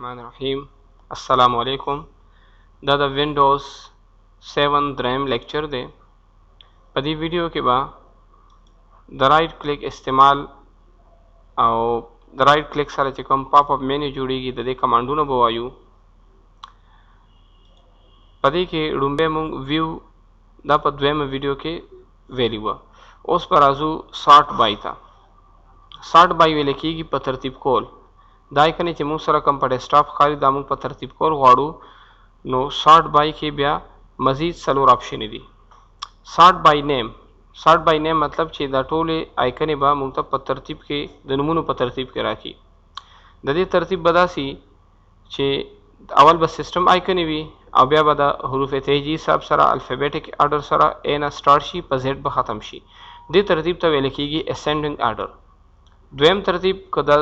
Bismillahirrahmanirrahim. Assalamu alaikum. دا د وینډوز 7 دریم لیکچر دی. په دې ویډیو کې به د رائټ کلیک استعمال او د رائټ کلیک سره چې کوم پاپ اپ مینیو جوړیږي د دې کمانډونه به وایو. په دې کې لومبی مونږ ویو دا په دویمه ویډیو کې ویلی وه. اوس به راځو سارټ بای ته. سارټ بای ویل کېږي په ترتیب کول. دا ایکنې چې موږ سره کوم په ډیسکټاپ ښکاري دا موږ په ترتیب کول غواړو. نو سارټ بای کې بیا مزید څلور آپشنې دي. سارټ بای نیم. سارټ بای نیم مطلب چې دا ټولې آیکنې به موږ ته په ترتیب کې د نومونو په ترتیب کې راکړي. د دې ترتیب به داسې چې اول به سیسټم آیکنې وي او بیا به د حروف تهجې حساب سره الفابیټک آرډر سره اے نه سټارټ شي په زیډ به ختم شي. دې ترتیب ته ویل کېږي اسینډنګ آرډر. دویم ترتیب که دا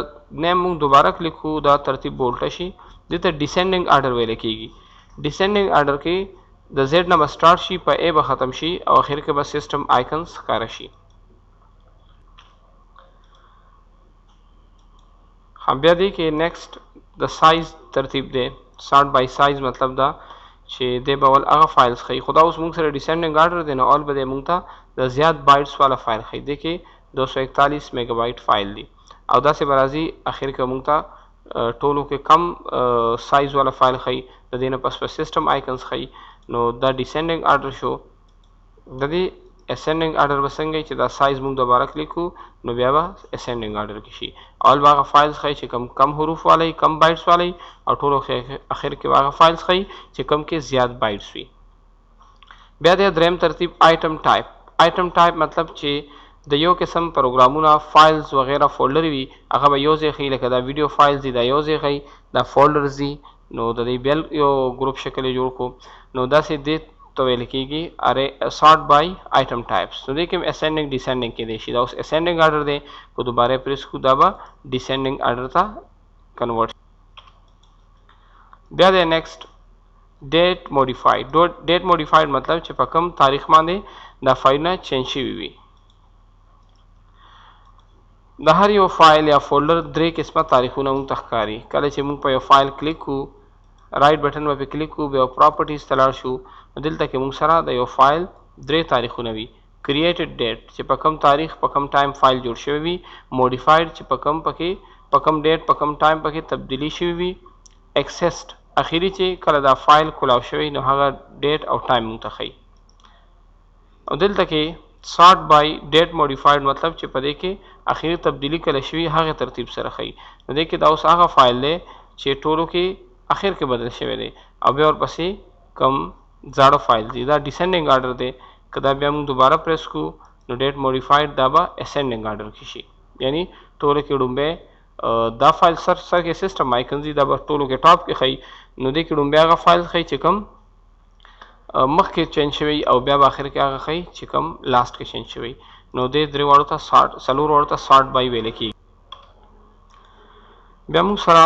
نیم موږ دوباره کلیک کړو دا ترتیب بولټه شي دې ته ډیسینډنګ آرډر ویل کېږي. ډیسینډنګ آرډر کې د زیډ نه به سټارټ شي په اے به ختم شي او اخر کې به سیسټم آیکنز ښکاره شي. بیا دی کې نیکسټ د سایز ترتیب دی. سارټ بای سایز مطلب دا چې دی به ول هغه فایلز ښیي. خو دا اوس موږ سره ډیسینډنګ آرډر دی نو اول به دی موږ ته د زیات بایټس والا فایل ښیي. دی کې 241 میگا بایټ فایل دی او داسې به راځي اخر کې موږ ته ټولو کې کم سایز والا فایل ښیي. د دې نه پس په سیسټم آیکنز ښیي. نو دا ډیسینډنګ آرډر شو. د دې اسینډنګ آرډر به څنګه چې دا سایز موږ دوباره کلیک کړو نو بیا به اسینډنګ آرډر کې شي. اول به هغه فایلز ښیي چې کم حروف والی کم بایټس والی او ټولو اخر کې هغه فایلز ښیي چې کم کې زیات بایټس وي. بیا د دریم ترتیب آیټم ټایپ. آیټم ټایپ مطلب چې د یو قسم پروګرامونه فایلز وغیرہ فولډر وي هغه به یو ځای ښیي. لکه دا ویډیو فایلز دي دا یو ځای ښیي. دا فولډرز دي نو د دې بل یو ګروپ شکل یې جوړ کړو. نو داسې دې ته ویل کېږي سارټ بای آیټم ټایپس. نو دې کې هم اسینډنګ ډیسینډنګ کېدی شي. دا اوس اسینډنګ آرډر دی که دوباره پریس کړو دا به ډیسینډنګ آرډر ته کنورټ. بیا دی نیکسټ ډیټ موډیفاید. ډیټ موډیفاید مطلب چې په کوم تاریخ باندې دا فایلونه چینج شوي وي. د هر یو فایل یا فولډر درې قسمه تاریخونه موږ ته ښکاري. کله چې موږ په یو فایل کلیک کړو رائټ بټن به پې کلیک کړو بیا پراپرټیز ته لاړ شو دلته کې موږ سره د یو فایل درې تاریخونه وي. کریټډ ډیټ چې په کم تاریخ په کم ټایم فایل جوړ شوی وي. موډیفاید چې په کم ډیټ په کم ټایم پکې تبدیلی شوی وي. ایکسسډ اخیری چې کله دا فایل کولاو شوی نو هغه ډیټ او ټایم موږ ته ښیي. او دلته کې سارټ بای ډیټ موډیفاید مطلب چې په دې کې اخیری تبدیلی کله شوي هغه ترتیب سره ښیي. نو دې کې دا اوس هغه فایل دی چې ټولو کې اخر کې بدل شوی دی او بیا ورپسې کم زاړه فایل دي. دا ډیسینډنګ آرډر دی. که دا بیا موږ دوباره پریس کړو نو ډیټ موډیفاید دا به اسینډنګ آرډر کې شي. یعنی ټولو کې لومبی دا فایل سر کې سیسټم آیکنز دي دا به ټولو کې ټاپ کې ښیي. نو دې کې لومبی هغه فایل ښیي چې کم مخکې چینج شوی او بیا به آخر کې هغه ښیي چې کم لاست کې چینج شوی. نو دې درې واړو ته څلور واړو ته سارټ بای ویل کېږي. بیا موږ سره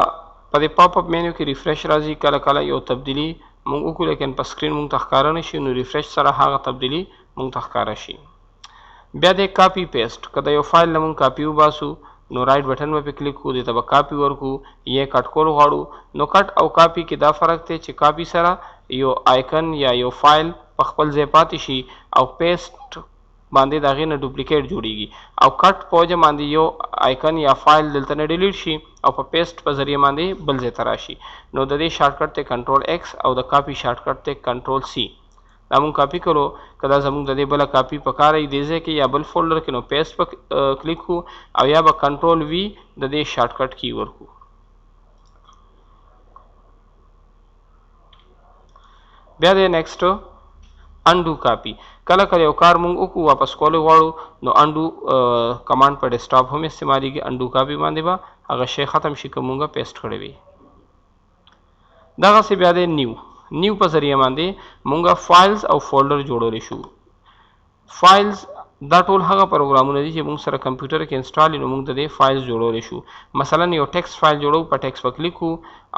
په دې پاپ اپ مینیو کې ریفریش راځي. کله کله یو تبدیلی موږ وکړو لیکن په سکرین موږ ته ښکاره نه شي نو ریفریش سره هغه تبدیلی موږ ته ښکاره شي. بیا د کاپي پیسټ. که د یو فایل نه موږ کاپي وباسو نو رائټ بټن به پې کلیک کړو دې ته به کاپي ورکړو یا کټ کول غواړو. نو کټ او کاپي کې دا فرق دی چې کاپي سره یو آیکن یا یو فایل په خپل ځای پاتې شي او پیسټ باندې د هغې نه ډوپلیکیټ جوړیږي. او کټ په وجه باندې یو آیکن یا فایل دلته نه ډیلیټ شي او په پیسټ په ذریعه باندې بل ځای ته راشي. نو د دې شارټکټ ته کنټرول ایکس او د کاپي شارټکټ ته کنټرول سی. دا مونږ کاپي کړو که دا زموږ د دې بله کاپي په کار ای دې ځای کې یا بل فولډر کې نو پیسټ په کلیک کړو او یا به کنټرول وي د دې شارټکټ کی ورکړو. بیا د نیکسټ انډو کاپي. کله کله یو کار مونږ وکړو واپس کولی غواړو نو انډو کمانډ په ډیسکټاپ هم استعمالیږي. انډو کاپي باندې به هغه شی ختم شي که مونږ پیسټ کړی وي. دغسې بیا د نیو په ذریعه باندې مونږ فایلز او فولډر جوړولی شو. فایلز دا ټول هغه پروګرامونه دي چې مونږ سره کمپیوټر کې انسټال نو مونږ د دې فایلز جوړولی شو. مثلا یو ټیکسټ فایل جوړو په ټیکسټ په کلیک کړو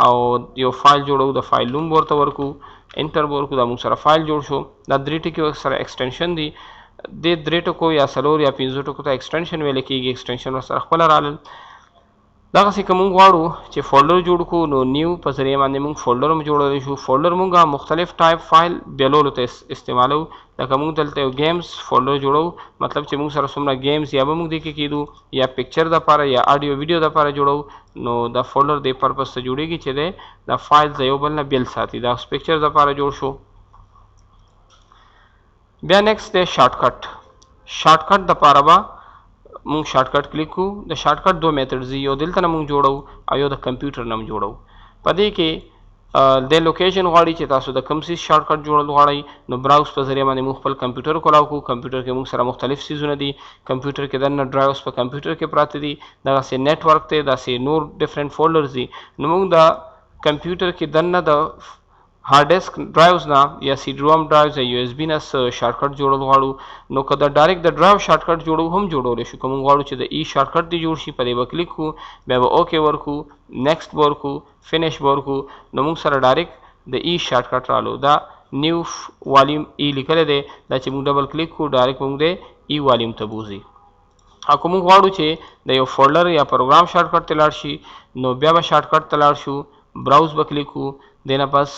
او یو فایل جوړو د فایل نوم ورته ورکړو انټر به ورکړو دا مونږ سره فایل جوړ شو. دا درې ټکي سره ایکسټنشن دي. دې درې ټکو یا څلور یا پنځه ټکو ته ایکسټنشن ویل کېږي. ایکسټنشن ورسره خپله رالل. دغسې که مونږ غواړو چې فولډر جوړ کړو نو نیو په ذریعه باندې مونږ فولډر هم جوړولی شو. فولډر مونږه مختلف ټایپ فایل بیلولو ته استعمالو. لکه مونږ دلته یو گیمز فولډر جوړو، مطلب چې مونږ سره څومره گیمز یا به مونږ دې کې کېدو یا پکچر دپاره یا آډیو ویډیو دپاره جوړو، نو دا فولډر دې پرپز ته جوړېږي چې دی دا فایل د یو بل نه بیل ساتي. دا پکچر دپاره جوړ شو. بیا نیکسټ دی شارټکټ. شارټکټ دپاره به مونږ شارټکټ کلیک کوو. د شارټکټ دوه میتډز دي، یو دلته نه مونږ جوړو او یو د کمپیوټر نه هم جوړو. په دې کې د لوکیشن غواړي چې تاسو د کوم سیز شارټکټ جوړول غواړئ، نو براوز په ذریعه باندې مونږ خپل کمپیوټر کولاو کوو. کمپیوټر کې مونږ سره مختلف سیزونه دي. کمپیوټر کې دننه ډرایوز په کمپیوټر کې پراته دي، دغسې نیټورک دی، داسې نور ډفرنټ فولډرز دي. نو مونږ د کمپیوټر کې دننه د هارد ډیسک ډرایوز نه یا سی ډي روم ډرایوز یا یو اس بي نه شارټکټ جوړول غواړو، نو که د ډایرکټ د ډرایو شارټکټ جوړو هم جوړولی شو. که مونږ غواړو چې د ای شارټکټ دی جوړ شي، په دې به کلیک کړو، بیا به اوکې ورکړو، نیکسټ به ورکړو، فینش به ورکړو، نو مونږ سره ډایرکټ د ای شارټکټ رالو. دا نیو والیوم ای لیکلی دی، دا چې مونږ ډبل کلیک کړو ډایرکټ مونږ د ای والیوم ته بوځي. او که مونږ غواړو چې د یو فولډر یا پروګرام شارټکټ ته لاړ شي، نو بیا به شارټکټ ته لاړ شو، براوز به کلیک کړو، دې نه پس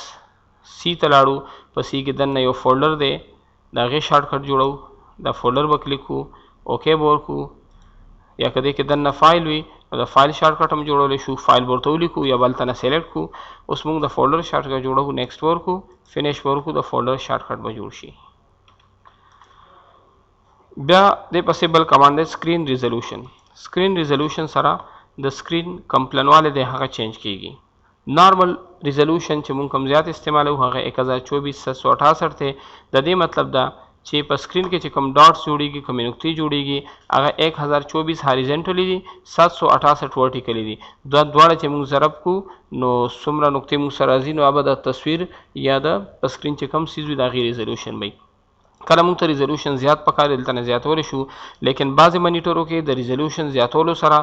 سی ته لاړو. په سی کې دننه یو فولډر دی، د هغې شارټکټ جوړو. دا فولډر به کلیک کړو، اوکې به ورکړو، یا که دې کې دننه فایل وي نو د فایل شارټکټ هم جوړولی شو. فایل به ورته ولیکو یا بل ته نه سلیکټ کړو. اوس موږ د فولډر شارټکټ جوړو، نیکسټ به ورکړو، فینش به ورکړو، د فولډر شارټکټ به جوړ شي. بیا دې پسې بل کمانډ دی سکرین ریزولوشن. سکرین ریزولوشن سره د سکرین کم پلنوالی دی هغه چینج کیږي. نارمل ریزولوشن چې مونږ کم زیات استعمالو هغه 1024/768 دی. د دې مطلب دا چې په سکرین کې چې کوم ډاټس جوړیږي، کومې نقطې جوړیږي، هغه 1024 هاریزنټلی دي، 768 ورټیکلی دي. دا دواړه چې مونږ ضرب کو نو څومره نقطې مونږ سره راځي، نو هغه د تصویر یا د په سکرین چې کوم سیز وي د هغې ریزولوشن وي. کله مونږ ته ریزولوشن زیات پکار دلته نه زیاتولی شو، لیکن بعضې منیټرو کې د ریزولوشن زیاتولو سره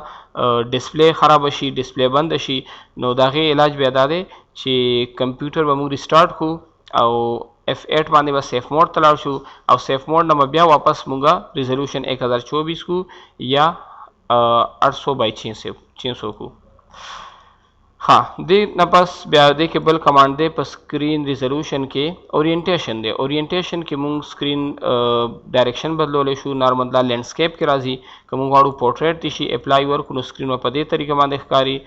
ډسپلی خراب شي، ډسپلی بند شي. نو د هغې علاج بیا دا دی چې کمپیوټر به مونږ ریسټارټ کړو او F8 باندې به سیف موډ ته لاړ شو، او سیف موډ نه به بیا واپس مونږه ریزولوشن 1024 کو یا 800/600 کو. ها دې نه پس بیا دې کې بل کمانډ دی په سکرین ریزولوشن کې اورینټیشن دی. اورینټیشن کې مونږ سکرین ډایرکشن بدلولی شو. نارمل دا لینډسکیپ کې راځي. که مونږ غواړو پورټریټ دي شي اپلای ورکړو، نو سکرین به په دې طریقه باندې ښکاري.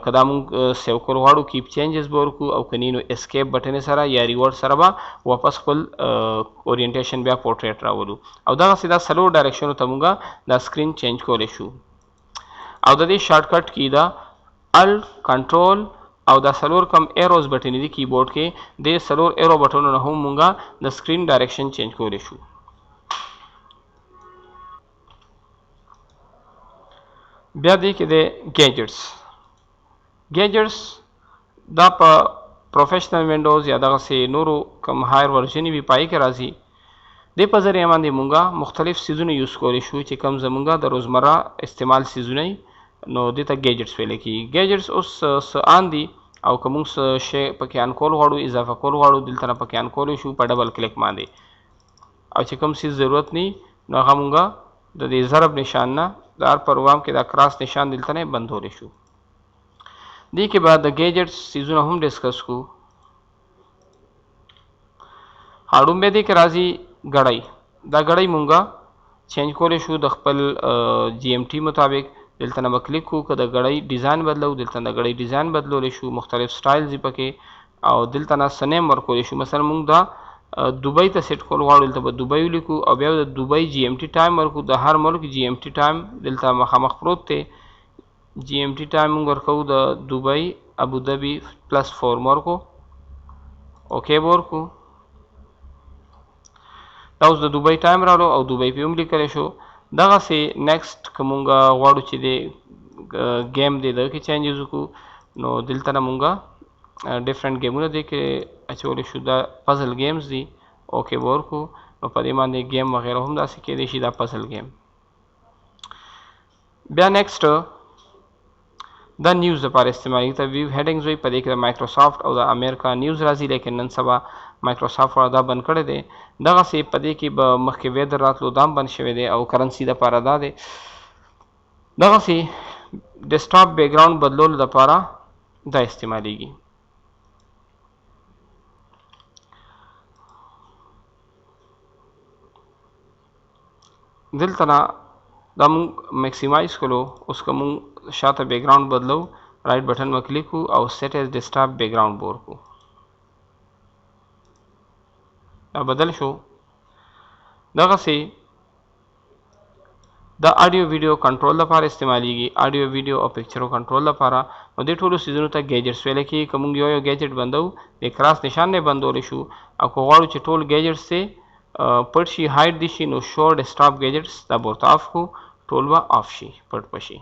که دا مونږ سیو کول غواړو کیپ چینجز به ورکړو، او که نه نو اسکیپ بټن سره یا ریورډ سره به واپس خپل اورینټیشن بیا پورټریټ راولو. او دغسې دا څلور ډایرکشنو ته مونږه دا سکرین چینج کولی شو. او د دې شارټکټ کې دا الټ کنټرول او دا څلور کم ایروز بټنې دي کیبورډ کې، د څلور ایرو بټنو نه هم مونږه د سکرین ډایرکشن چینج کولی شو. بیا دې کې دی ګیجټس. ګیجټس دا په پروفیشنل وینډوز یا دغسې نورو کم هایر ورژنې وي پای کې راځي. دې په ذریعه باندې مونږه مختلف سیزونه یوز کولی شو چې کم زمونږه د روزمره استعمال سیزونه وي، نو دې ته ګیجټس ویلی کېږي. ګیجټس اوس څه آن دي، او که مونږ څه شی پکې آن کول غواړو، اضافه کول غواړو، دلته نه پکې آن کولی شو په ډبل کلیک باندې. او چې کوم سیز ضرورت نه نو هغه مونږه د دې ضرب نشان نه د هر پروګرام کې دا کراس نشان دلته نه بندولی شو. دې کې به د ګیجټس سیزونه هم ډسکس کو. ډومبې دې کې راځي ګړۍ. دا ګړۍ مونږه چینج کولی شو د خپل GMT مطابق. دلته نه به کلیک کړو، که د ګړۍ ډیزاین بدلو، دلته د ګړۍ ډیزاین بدلولی شو، مختلف سټایلز یې پکې، او دلته نه څه نیم ورکولی شو. مثلا مونږ دا دوبۍ ته سیټ کول غواړو، دلته به دوبۍ ولیکو، او بیا د دوبۍ GMT ټایم ورکو. د هر ملک GMT ټایم دلته مخامخ پروت دی. GMT ټایم مونږ ورکوو د دوبۍ ابوظبي +4 ورکو، اوکې به ورکو. دا اوس د دوبۍ ټایم رالو او دوبۍ پې هم لیکلی شو. دغسې نیکسټ که مونږ غواړو چې د ګیم دی دغه کې چینجز وکړو، نو دلته نه مونږه ډفرنټ ګیمونه دې کې اچولی شو. دا پزل ګیمز دي، اوکې به ورکړو، نو په دې باندې ګیم وغیره هم داسې کیدی شي. دا پزل ګیم. بیا نیکسټ دا نیوز لپاره استعمالېږي. ته ویو هیډنګز وایي، په دې کې د مایکروسافټ او د امریکا نیوز راځي، لیکن نن سبا مایکروسافټ والا دا بند کړی دی. دغسې په دې کې به مخکې ویدر راتلو دا هم بند شوی دی، او کرنسي دپاره دا دی. دغسې ډیسکټاپ بیک ګراوند بدلولو لپاره دا استعمالیږي. دلته نه دا مونږ میکسیمایز کړو. اوس که مونږ شاته بیک ګراوند بدلو رائټ بټن ما کلیک کو او سیټ ایز ډیسکټاپ بیک ګراوند بور کو. دا بدل شو. دغسې دا آډیو ویډیو کنټرول لپاره استعمالیږي، آډیو ویډیو او پکچرو کنټرول لپاره. نو دې ټولو سیزونو ته ګیجټس ویل کېږي. که مونږ یو ګیجټ بندو د کراس نشان نه بندولی شو، او که غواړو چې ټول ګیجټس یې پټ شي، هایډ دي شي، نو شو ډیسکټاپ ګیجټس دا به ورته آف کو، ټول به آف شي، پټ به شي.